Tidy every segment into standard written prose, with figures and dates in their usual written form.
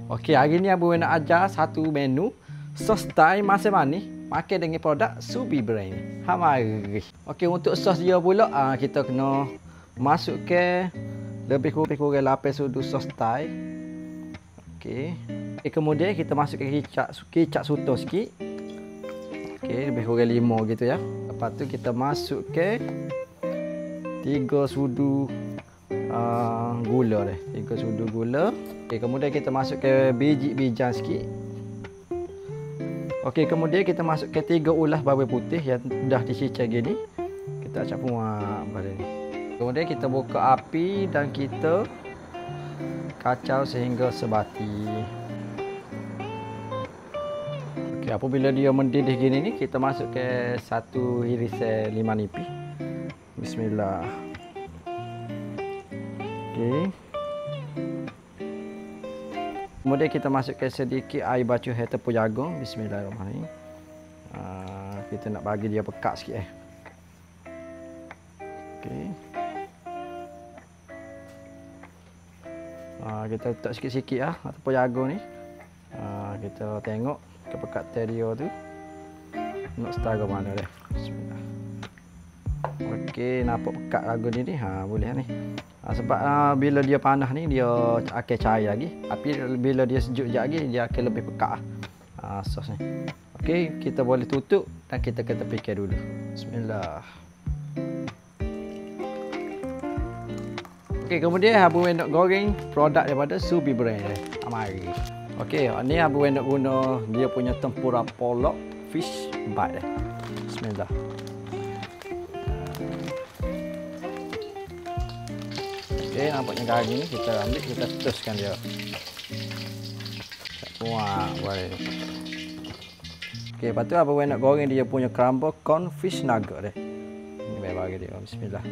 Okey, hari ni Abu nak ajar satu menu sos Thai masak manis makan dengan produk Subi Brain. Ha mari. Okey, untuk sos dia pula kita kena masuk ke lebih kurang 8 sudu sos Thai. Okey. Kemudian kita masuk ke kicap soto sikit. Okey, lebih kurang 5 gitu ya. Lepas tu kita masuk ke 3 sudu gula deh. 3 sudu gula. Okey, kemudian kita masuk ke biji bijan sikit. Okey, kemudian kita masuk ke 3 ulas bawang putih yang dah dicicah gini. Kita acak puak pada ni. Kemudian kita buka api dan kita kacau sehingga sebati. Okey, apabila dia mendidih gini ni, kita masuk ke 1 irisan 5 nipis. Bismillah. Okey. Kemudian kita masukkan sedikit air batu hai tepung jagung. Bismillahirrahmanirrahim. Kita nak bagi dia pekat sikit Okey. Kita letak sikit-sikit tepung jagung ni. Kita tengok kepekatan dia tu nak setara mana dah. Bismillah. Okey, nampak pekat lagu ni boleh ni. Sebab bila dia panas ni dia akan cair lagi. Tapi bila dia sejuk sekejap lagi dia akan lebih pekat sos ni. Okey, kita boleh tutup dan kita tepikan dulu. Bismillah. Okey, kemudian Abu nak goreng produk daripada Subi Brain. Mari. Okey, ni Abu nak guna dia punya tempura polok fish bite. Bismillah. Okey, nampaknya garing ni kita ambil, kita tuskan dia. Wah, boleh. Okey, lepas tu Abu nak goreng dia punya crumble corn fish nugget Ni baik bagi dia. Bismillah.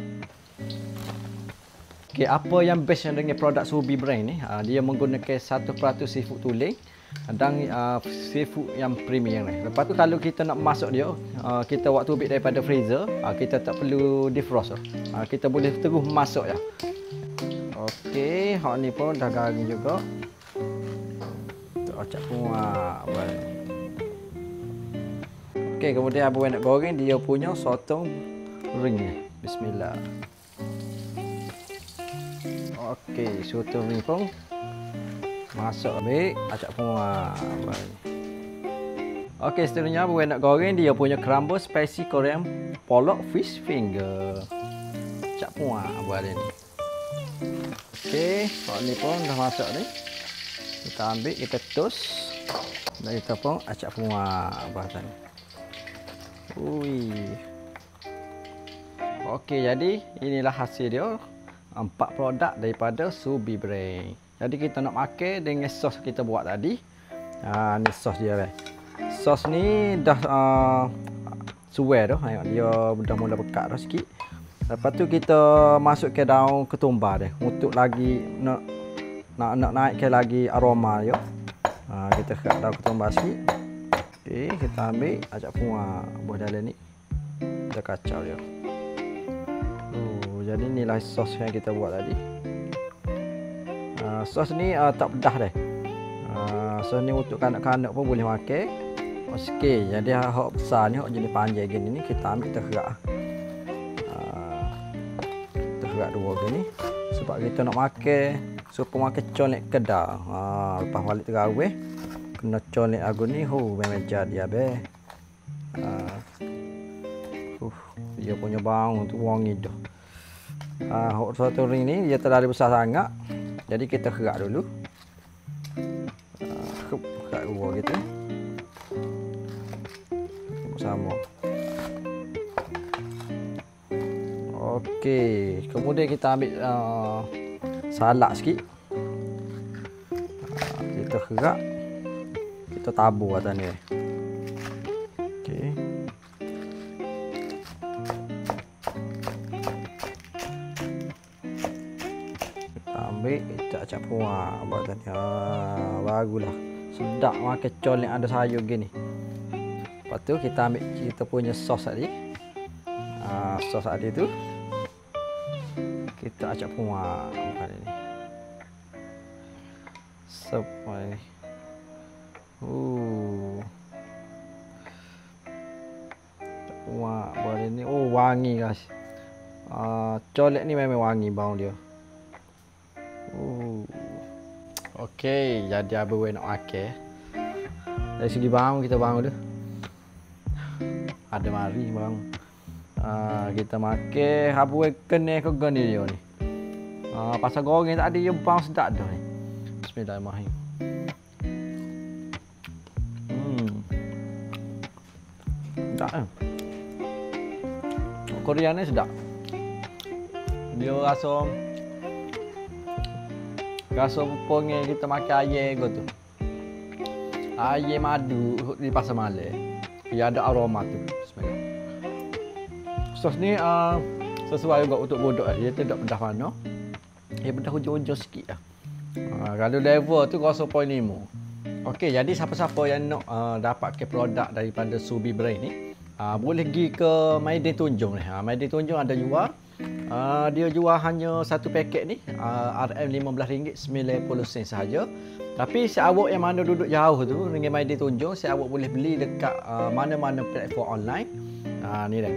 Okey, apa yang best dengan produk Subi Brain ni? Dia menggunakan 1% seafood tuling dan seafood yang premium ni. Lepas tu kalau kita nak masak dia, kita waktu ambil daripada freezer, kita tak perlu defrost. Kita boleh terus masak ya. Okey, hak ni pun dah garing juga. Kita acak puak boleh. Okey, kemudian Abu nak goreng dia punya sotong ring ni. Bismillah. Okey, sotong ni pun masuk ambil acak puak boleh. Okey, seterusnya Abu nak goreng dia punya crumble spicy Korean polok fish finger. Acak puak boleh ni. Okey, hak ni pun dah masak ni. Kita ambil, kita tus. Dan kita pun acak puak bahasan. Ui. Okey, jadi inilah hasil dia. 4 produk daripada Subi Brain. Jadi kita nak makan dengan sos kita buat tadi. Ni sos dia. Sos ni dah suai dah. Dia dah mula pekat dah sikit. Lepas tu kita masuk ke daun ketumbar dia untuk lagi nak naikkan lagi aroma dia. Kita kat daun ketumbar sikit. Okey, kita ambil acak puak buah dalam ni. Kita kacau dia. Jadi inilah sos yang kita buat tadi. Sos ni tak pedas dah. Sos ni untuk kanak-kanak pun boleh makan. Okey, jadi hak besar ni, hak jenis panjang gini ni kita ambil tergerak. Tergerak dua gini. Sebab kita nak makan supaya makan colek kedai. Lepas balik terawih kena colek lagu ni, memang jadi habis. Dia punya bau tu wangi dah. Hot satu ring ni dia terlalu besar sangat. Jadi kita kerak dulu. Kerak dua gitu. Sama. Okey, kemudian kita ambil salak sikit. Kita kerak. Kita tabur atas ni. Okey. Kita acak puak buatan dia. Bagulah. Sedap makan colek ada sayur gini. Lepas tu kita ambil kita punya sos tadi. Sos tadi tu kita acak puak bukan ni. Sepai. Wah, boleh ni. Oh, wangi guys. Colek ni memang wangi bau dia. Okey, jadi apa nak makan? Dari segi bau kita bau dulu. Ada mari bang. Kita makan habu kene ke gani dia ni. Pasal goreng tadi dia bau sedap dah ni. Bismillahirrahmanirrahim. Sedap kan? Korean ni sedap. Dia rasa pungnya kita makan air tu. Air madu di pasar Malay. Dia ada aroma tu. Bismillah. Sos ni sesuai juga untuk bodoh. Dia tidak pedas mana. Dia pedas hujung-hujung sikit lah. Kalau level tu rasa 0.5. Okey, jadi siapa-siapa yang nak dapatkan produk daripada Subi Brain ni, boleh pergi ke Maidin Tunjung ni. Maidin Tunjung ada jual. Dia jual hanya satu paket ni RM15 90 sen sahaja. Tapi si awak yang mana duduk jauh tu dengan Maidin Tunjung, si awak boleh beli dekat mana-mana platform online. Ni dah.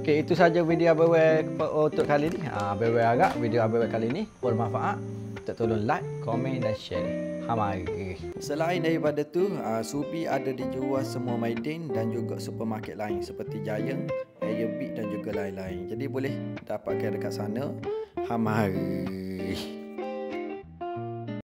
Okey, itu saja video ABW untuk kali ni. ABW agak video ABW kali ni bermanfaat. Tolong like, komen dan share. Mari. Selain daripada tu, Subi ada dijual semua Maidin dan juga supermarket lain seperti Giant, Airbeat dan juga lain-lain. Jadi boleh dapatkan dekat sana. Mari.